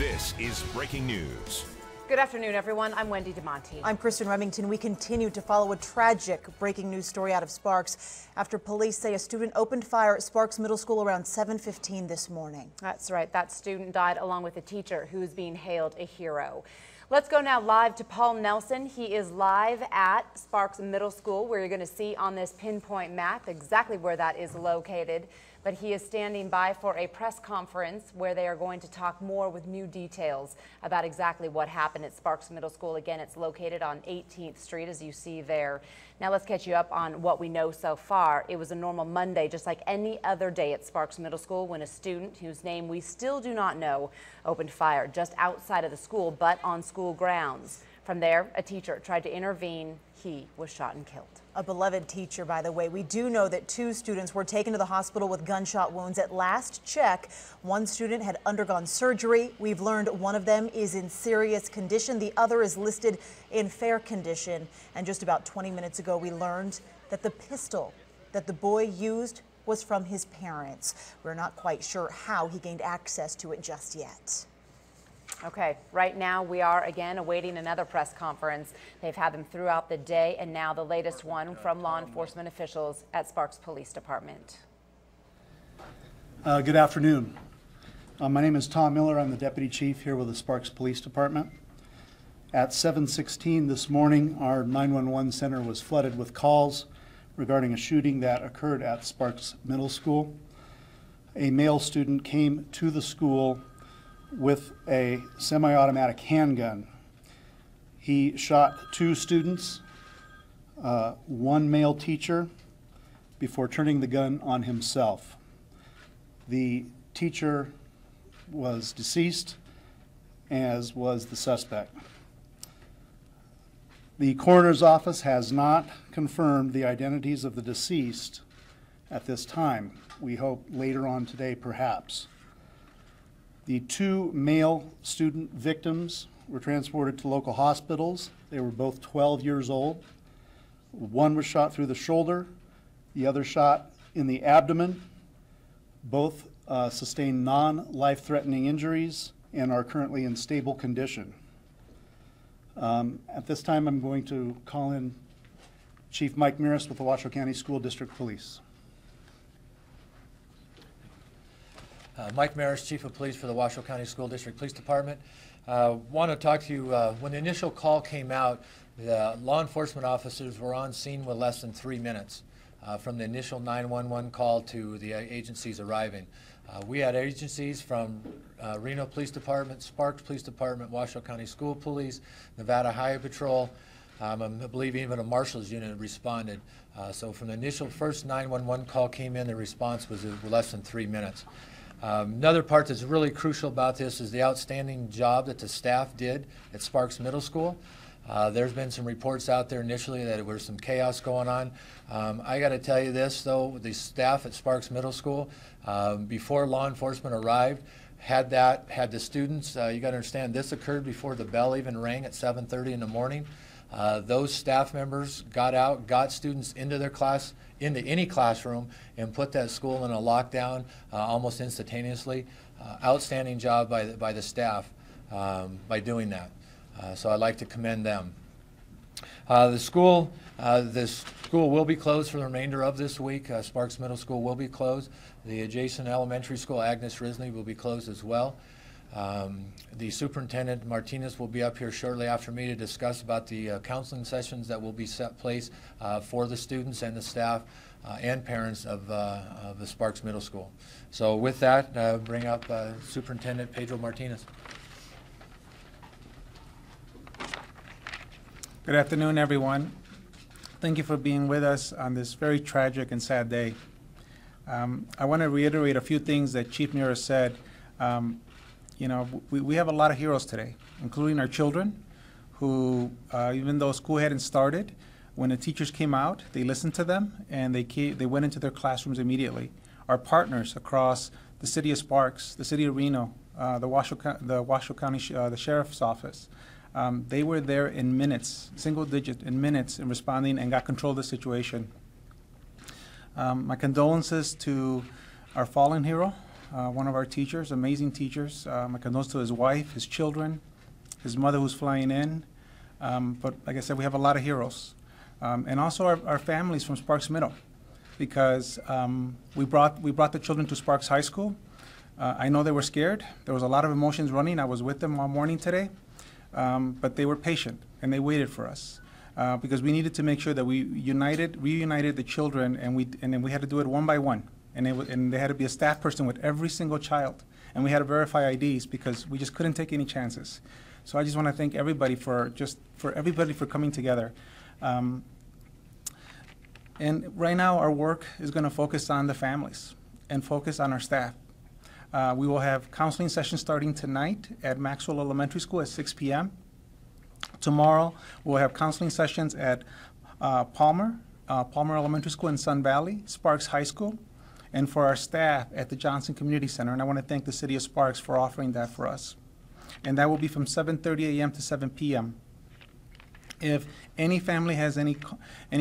This is breaking news. Good afternoon, everyone. I'm Wendy DeMonte. I'm Kristen Remington. We continue to follow a tragic breaking news story out of Sparks after police say a student opened fire at Sparks Middle School around 7:15 this morning. That's right. That student died along with a teacher who is being hailed a hero. Let's go now live to Paul Nelson. He is live at Sparks Middle School, where you're going to see on this pinpoint map exactly where that is located. But he is standing by for a press conference where they are going to talk more with new details about exactly what happened at Sparks Middle School. Again, it's located on 18th Street, as you see there. Now let's catch you up on what we know so far. It was a normal Monday, just like any other day at Sparks Middle School, when a student whose name we still do not know opened fire just outside of the school, but on school grounds. From there, a teacher tried to intervene. He was shot and killed. A beloved teacher, by the way. We do know that 2 students were taken to the hospital with gunshot wounds. At last check, 1 student had undergone surgery. We've learned one of them is in serious condition. The other is listed in fair condition. And just about 20 minutes ago, we learned that the pistol that the boy used was from his parents. We're not quite sure how he gained access to it just yet. Okay, right now we are again awaiting another press conference. They've had them throughout the day, and now the latest one from law enforcement officials at Sparks Police Department. Good afternoon. My name is Tom Miller. I'm the Deputy Chief here with the Sparks Police Department. At 7:16 this morning, our 911 center was flooded with calls regarding a shooting that occurred at Sparks Middle School. A male student came to the school with a semi-automatic handgun. He shot 2 students, 1 male teacher, before turning the gun on himself. The teacher was deceased, as was the suspect. The coroner's office has not confirmed the identities of the deceased at this time. We hope later on today, perhaps. The 2 male student victims were transported to local hospitals. They were both 12 years old. One was shot through the shoulder, the other shot in the abdomen. Both sustained non-life-threatening injuries and are currently in stable condition. At this time, I'm going to call in Chief Mike Meares with the Washoe County School District Police. Mike Meares, Chief of Police for the Washoe County School District Police Department. Want to talk to you, when the initial call came out, the law enforcement officers were on scene with less than 3 minutes from the initial 911 call to the agencies arriving. We had agencies from Reno Police Department, Sparks Police Department, Washoe County School Police, Nevada Highway Patrol. I believe even a marshal's unit responded. So from the initial first 911 call came in, the response was less than 3 minutes. Another part that's really crucial about this is the outstanding job that the staff did at Sparks Middle School. There's been some reports out there initially that there was some chaos going on. I got to tell you this, though, the staff at Sparks Middle School, before law enforcement arrived, had the students, you got to understand, this occurred before the bell even rang at 7:30 in the morning. Those staff members got out, got students into their class, into any classroom, and put that school in a lockdown almost instantaneously. Outstanding job by the staff by doing that. So I'd like to commend them. The school will be closed for the remainder of this week. Sparks Middle School will be closed. The adjacent elementary school, Agnes Risley, will be closed as well. The Superintendent Martinez will be up here shortly after me to discuss about the counseling sessions that will be set place for the students and the staff and parents of the Sparks Middle School. So with that, bring up Superintendent Pedro Martinez. Good afternoon, everyone. Thank you for being with us on this very tragic and sad day. I want to reiterate a few things that Chief Meares said. You know, we have a lot of heroes today, including our children, who, even though school hadn't started, when the teachers came out, they listened to them, and they went into their classrooms immediately. Our partners across the city of Sparks, the city of Reno, the Washoe County, the Sheriff's Office, they were there in minutes, single digit in minutes, in responding and got control of the situation. My condolences to our fallen hero, one of our teachers, amazing teachers. My condolences to his wife, his children, his mother who's flying in. But like I said, we have a lot of heroes. And also our families from Sparks Middle, because we brought the children to Sparks High School. I know they were scared. There was a lot of emotions running. I was with them all morning today. But they were patient, and they waited for us. Because we needed to make sure that we reunited the children, and then we had to do it one by one. And there had to be a staff person with every single child. And we had to verify IDs because we just couldn't take any chances. So I just want to thank everybody for coming together. And right now our work is going to focus on the families and focus on our staff. We will have counseling sessions starting tonight at Maxwell Elementary School at 6 p.m. Tomorrow we'll have counseling sessions at Palmer Elementary School in Sun Valley, Sparks High School, and for our staff at the Johnson Community Center. And I want to thank the City of Sparks for offering that for us. And that will be from 7:30 a.m. to 7 p.m. If any family has any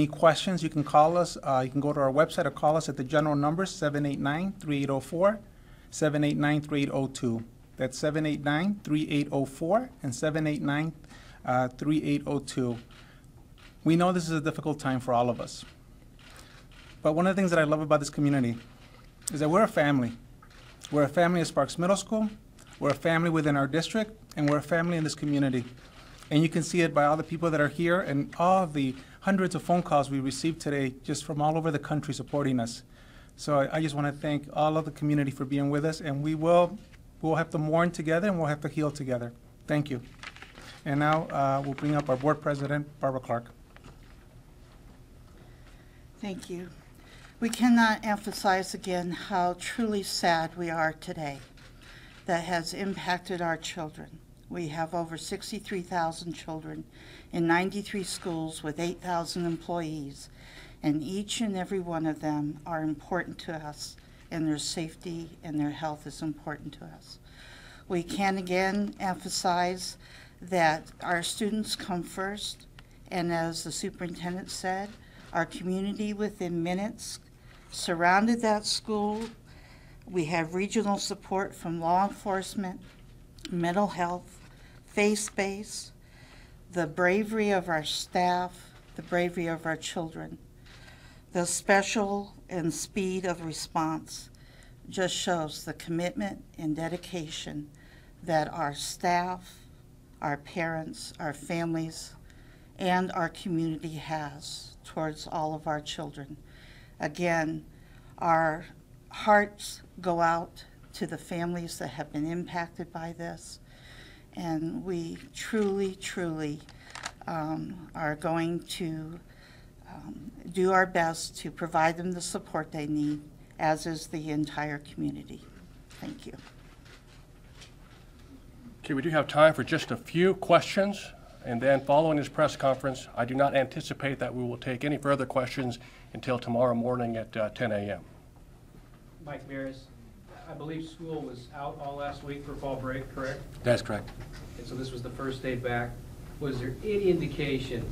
questions, you can call us. You can go to our website or call us at the general number 789-3804, 789-3802. That's 789-3804 and 789-3802. We know this is a difficult time for all of us. But one of the things that I love about this community is that we're a family. We're a family at Sparks Middle School. We're a family within our district, and we're a family in this community. And you can see it by all the people that are here and all of the hundreds of phone calls we received today just from all over the country supporting us. So I just want to thank all of the community for being with us, and we'll have to mourn together and we'll have to heal together. Thank you. And now we'll bring up our board president, Barbara Clark. Thank you. We cannot emphasize again how truly sad we are today that has impacted our children. We have over 63,000 children in 93 schools with 8,000 employees, and each and every one of them are important to us, and their safety and their health is important to us. We can again emphasize that our students come first, and as the superintendent said, our community within minutes surrounded that school. We have regional support from law enforcement, mental health, faith-based, the bravery of our staff, the bravery of our children. The special and speed of response just shows the commitment and dedication that our staff, our parents, our families, and our community has towards all of our children. Again, our hearts go out to the families that have been impacted by this, and we truly, truly are going to do our best to provide them the support they need, as is the entire community. Thank you. Okay, we do have time for just a few questions, and then following this press conference, I do not anticipate that we will take any further questions until tomorrow morning at 10 a.m. Mike Maris, I believe school was out all last week for fall break, correct? That's correct. And so this was the first day back. Was there any indication,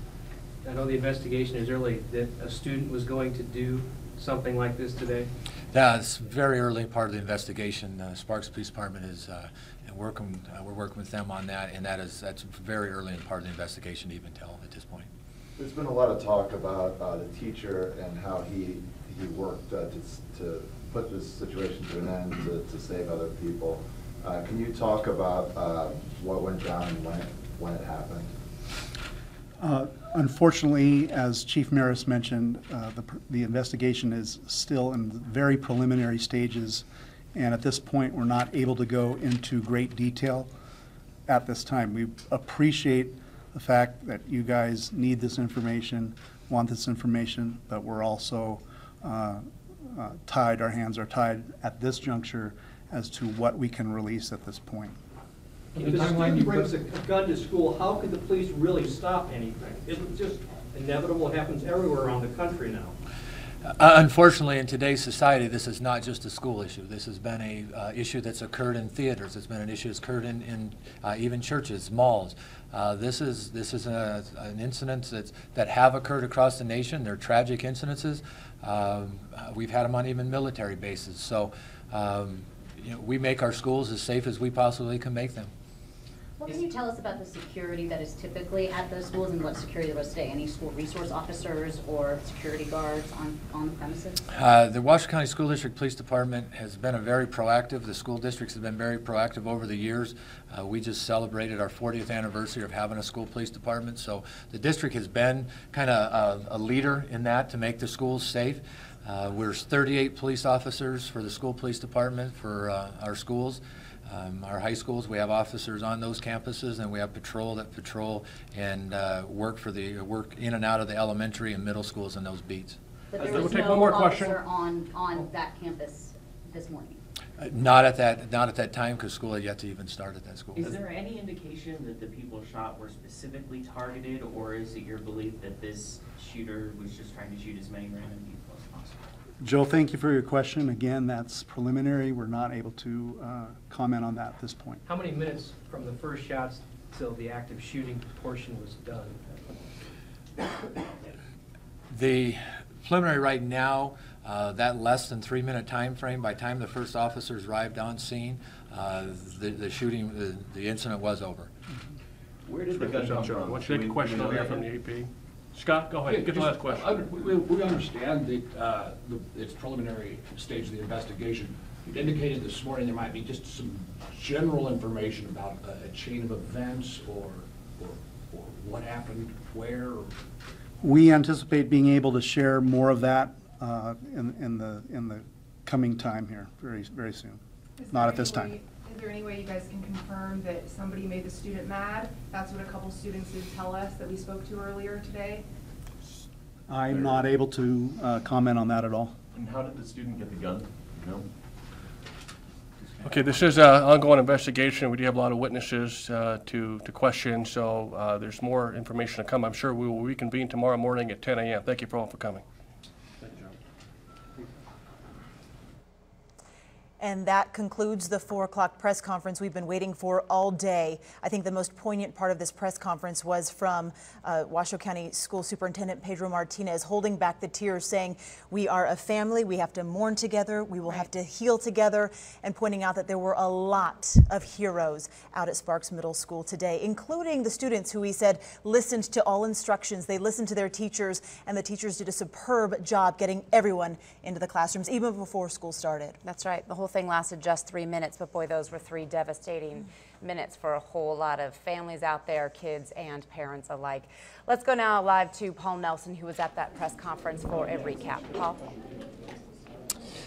I know the investigation is early, that a student was going to do something like this today? That's very early part of the investigation. Sparks Police Department is we're working with them on that, and that's very early in part of the investigation to even tell at this point. There's been a lot of talk about the teacher and how he worked to put this situation to an end to save other people. Can you talk about what went down and when it happened? Unfortunately, as Chief Maris mentioned, the investigation is still in very preliminary stages, and at this point we're not able to go into great detail at this time. We appreciate the fact that you guys need this information, want this information, but we're also tied, our hands are tied at this juncture as to what we can release at this point. If a student brings a gun to school, how could the police really stop anything? Isn't it just inevitable? It happens everywhere around the country now. Unfortunately, in today's society, this is not just a school issue. This has been a issue that's occurred in theaters. It's been an issue that's occurred in even churches, malls. This is an incident that have occurred across the nation. They're tragic incidences. We've had them on even military bases. So we make our schools as safe as we possibly can make them. What can you tell us about the security that is typically at those schools and what security there was today? Any school resource officers or security guards on the premises? The Washoe County School District Police Department has been very proactive. The school districts have been very proactive over the years. We just celebrated our 40th anniversary of having a school police department, so the district has been kind of a leader in that to make the schools safe. We're 38 police officers for the school police department for our schools. Our high schools, we have officers on those campuses, and we have patrol that patrol and work in and out of the elementary and middle schools in those beats. But there was no officer on that campus this morning? Not at that time, because school had yet to even start at that school. Is there any indication that the people shot were specifically targeted, or is it your belief that this shooter was just trying to shoot as many random people as possible? Joe, thank you for your question. Again, that's preliminary. We're not able to comment on that at this point. How many minutes from the first shots till the active shooting portion was done? The preliminary right now, that less than 3-minute time frame, by the time the first officers arrived on scene, the shooting, the incident was over. Where did the gun come from? Let's take a question over here from the AP. Scott, go ahead. Get the last question. We understand that it's preliminary stage of the investigation. You indicated this morning there might be just some general information about a chain of events or what happened where. We anticipate being able to share more of that in the coming time here very soon. Not at this time. Is there any way you guys can confirm that somebody made the student mad? That's what a couple students did tell us that we spoke to earlier today. I'm not able to comment on that at all. And how did the student get the gun? No. Okay, this is an ongoing investigation. We do have a lot of witnesses to question, so there's more information to come. I'm sure we will reconvene tomorrow morning at 10 a.m. Thank you all for coming. And that concludes the 4 o'clock press conference we've been waiting for all day. I think the most poignant part of this press conference was from Washoe County School Superintendent Pedro Martinez, holding back the tears, saying, we are a family, we have to mourn together, we will have to heal together, and pointing out that there were a lot of heroes out at Sparks Middle School today, including the students who he said listened to all instructions, they listened to their teachers, and the teachers did a superb job getting everyone into the classrooms, even before school started. That's right. The whole thing lasted just 3 minutes, but boy, those were 3 devastating minutes for a whole lot of families out there, kids and parents alike. Let's go now live to Paul Nelson, who was at that press conference for a recap. Paul?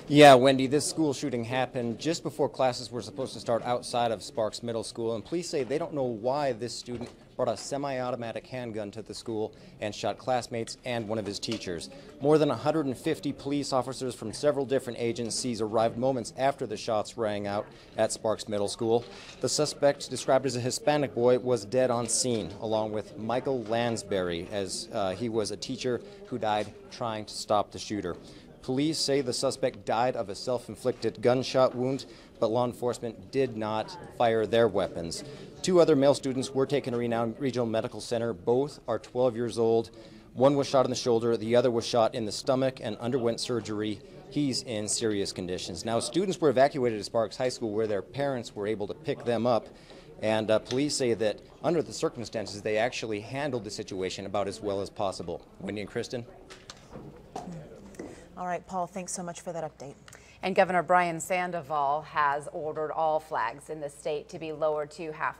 Yeah, Wendy, this school shooting happened just before classes were supposed to start outside of Sparks Middle School, and police say they don't know why this student brought a semi-automatic handgun to the school and shot classmates and one of his teachers. More than 150 police officers from several different agencies arrived moments after the shots rang out at Sparks Middle School. The suspect, described as a Hispanic boy, was dead on scene, along with Michael Lansbury, as he was a teacher who died trying to stop the shooter. Police say the suspect died of a self-inflicted gunshot wound, but law enforcement did not fire their weapons. 2 other male students were taken to Reno Regional Medical Center. Both are 12 years old. One was shot in the shoulder, the other was shot in the stomach and underwent surgery. He's in serious conditions. Now, students were evacuated to Sparks High School, where their parents were able to pick them up. And police say that under the circumstances, they actually handled the situation about as well as possible. Wendy and Kristen? All right, Paul, thanks so much for that update. And Governor Brian Sandoval has ordered all flags in the state to be lowered to half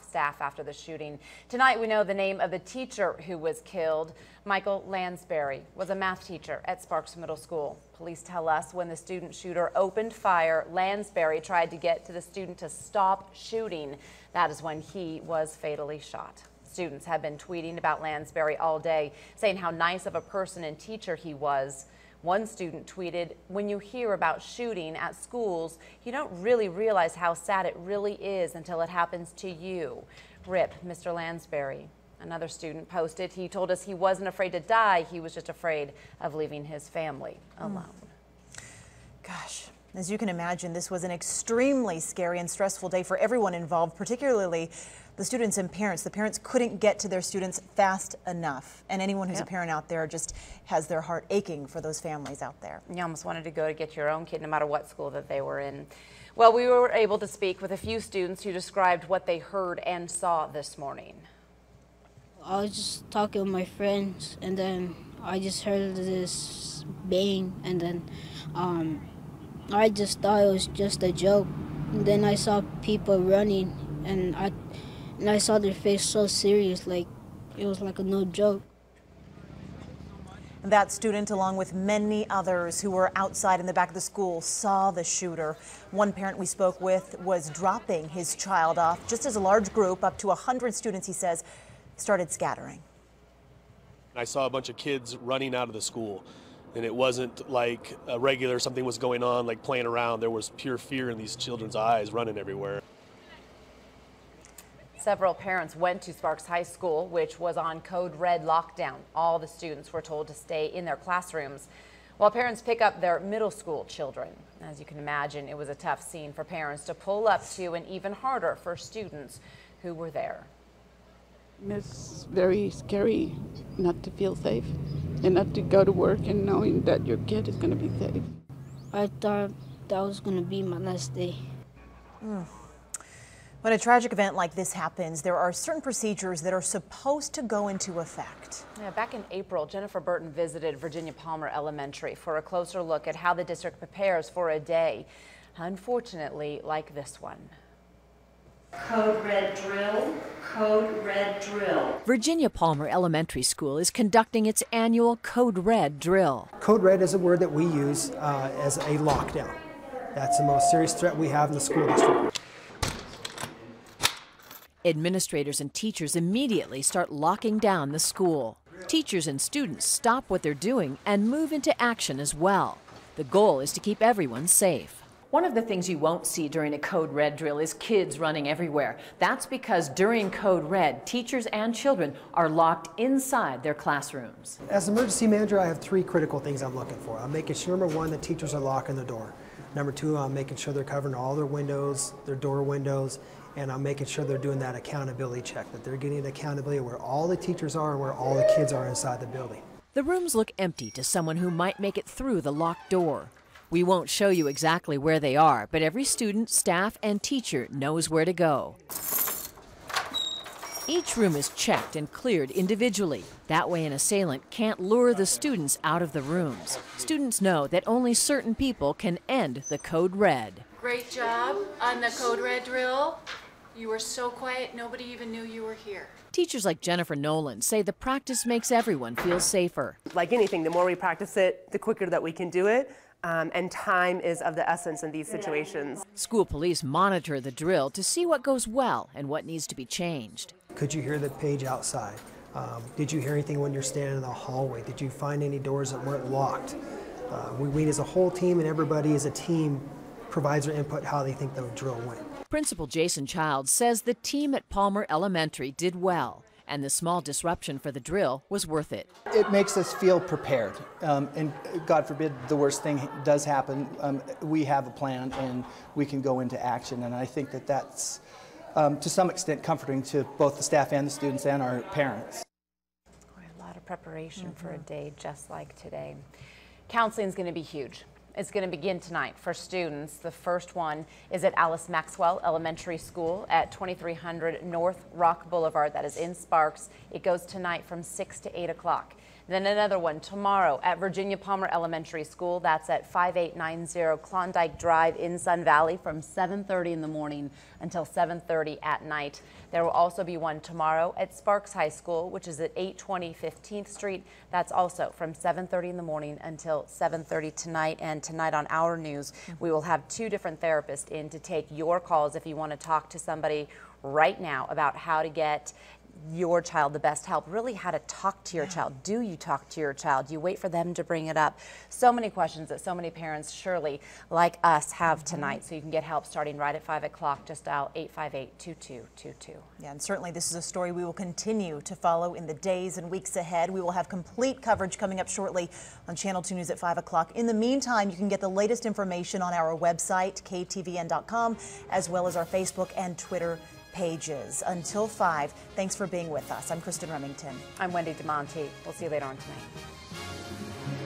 staff after the shooting. Tonight, we know the name of the teacher who was killed. Michael Lansbury was a math teacher at Sparks Middle School. Police tell us when the student shooter opened fire, Lansbury tried to get to the student to stop shooting. That is when he was fatally shot. Students have been tweeting about Lansbury all day, saying how nice of a person and teacher he was. One student tweeted, when you hear about shooting at schools, you don't really realize how sad it really is until it happens to you. RIP, Mr. Lansbury. Another student posted, he told us he wasn't afraid to die, he was just afraid of leaving his family alone. Gosh. As you can imagine, this was an extremely scary and stressful day for everyone involved, particularly the students and parents. The parents couldn't get to their students fast enough. And anyone who's Yep. a parent out there just has their heart aching for those families out there. You almost wanted to go to get your own kid no matter what school that they were in. Well, we were able to speak with a few students who described what they heard and saw this morning. I was just talking with my friends, and then I just heard this bang, and then I just thought it was just a joke. And then I saw people running, and I saw their face so serious, like it was like a no joke. That student, along with many others who were outside in the back of the school, saw the shooter. One parent we spoke with was dropping his child off just as a large group, up to 100 students, he says, started scattering. I saw a bunch of kids running out of the school, and it wasn't like a regular something was going on, like playing around. There was pure fear in these children's eyes, running everywhere. Several parents went to Sparks High School, which was on code red lockdown. All the students were told to stay in their classrooms while parents pick up their middle school children. As you can imagine, it was a tough scene for parents to pull up to, and even harder for students who were there. It's very scary not to feel safe and not to go to work and knowing that your kid is going to be safe. I thought that was going to be my last day. When a tragic event like this happens, there are certain procedures that are supposed to go into effect. Yeah, back in April, Jennifer Burton visited Virginia Palmer Elementary for a closer look at how the district prepares for a day, unfortunately, like this one. Code red drill, code red drill. Virginia Palmer Elementary School is conducting its annual Code Red drill. Code red is a word that we use as a lockdown. That's the most serious threat we have in the school district. Administrators and teachers immediately start locking down the school. Teachers and students stop what they're doing and move into action as well. The goal is to keep everyone safe. One of the things you won't see during a Code Red drill is kids running everywhere. That's because during Code Red, teachers and children are locked inside their classrooms. As emergency manager, I have three critical things I'm looking for. I'm making sure, number one, that teachers are locking the door. Number two, I'm making sure they're covering all their windows, their door windows, and I'm making sure they're doing that accountability check, that they're getting accountability where all the teachers are and where all the kids are inside the building. The rooms look empty to someone who might make it through the locked door. We won't show you exactly where they are, but every student, staff, and teacher knows where to go. Each room is checked and cleared individually. That way an assailant can't lure the students out of the rooms. Students know that only certain people can end the Code Red. Great job on the Code Red drill. You were so quiet, nobody even knew you were here. Teachers like Jennifer Nolan say the practice makes everyone feel safer. Like anything, the more we practice it, the quicker that we can do it. And time is of the essence in these situations. School police monitor the drill to see what goes well and what needs to be changed. Could you hear the page outside? Did you hear anything when you're standing in the hallway? Did you find any doors that weren't locked? We as a whole team and everybody as a team provides their input how they think the drill went. Principal Jason Childs says the team at Palmer Elementary did well, and the small disruption for the drill was worth it. It makes us feel prepared, and God forbid the worst thing does happen, we have a plan and we can go into action, and I think that that's to some extent comforting to both the staff and the students and our parents. A lot of preparation for a day just like today. Counseling is going to be huge. It's going to begin tonight for students. The first one is at Alice Maxwell Elementary School at 2300 North Rock Boulevard. That is in Sparks. It goes tonight from 6 to 8 o'clock. Then another one tomorrow at Virginia Palmer Elementary School. That's at 5890 Klondike Drive in Sun Valley from 7:30 in the morning until 7:30 at night. There will also be one tomorrow at Sparks High School, which is at 820 15th Street. That's also from 7:30 in the morning until 7:30 tonight. And tonight on Our News, we will have two different therapists in to take your calls if you want to talk to somebody right now about how to get your child the best help, really how to talk to your child. Do you talk to your child? Do you wait for them to bring it up? So many questions that so many parents, surely, like us, have tonight. So you can get help starting right at 5 o'clock. Just dial 858-2222. Yeah, and certainly this is a story we will continue to follow in the days and weeks ahead. We will have complete coverage coming up shortly on Channel 2 News at 5 o'clock. In the meantime, you can get the latest information on our website, ktvn.com, as well as our Facebook and Twitter pages. Until 5, thanks for being with us. I'm Kristen Remington. I'm Wendy DeMonte. We'll see you later on tonight.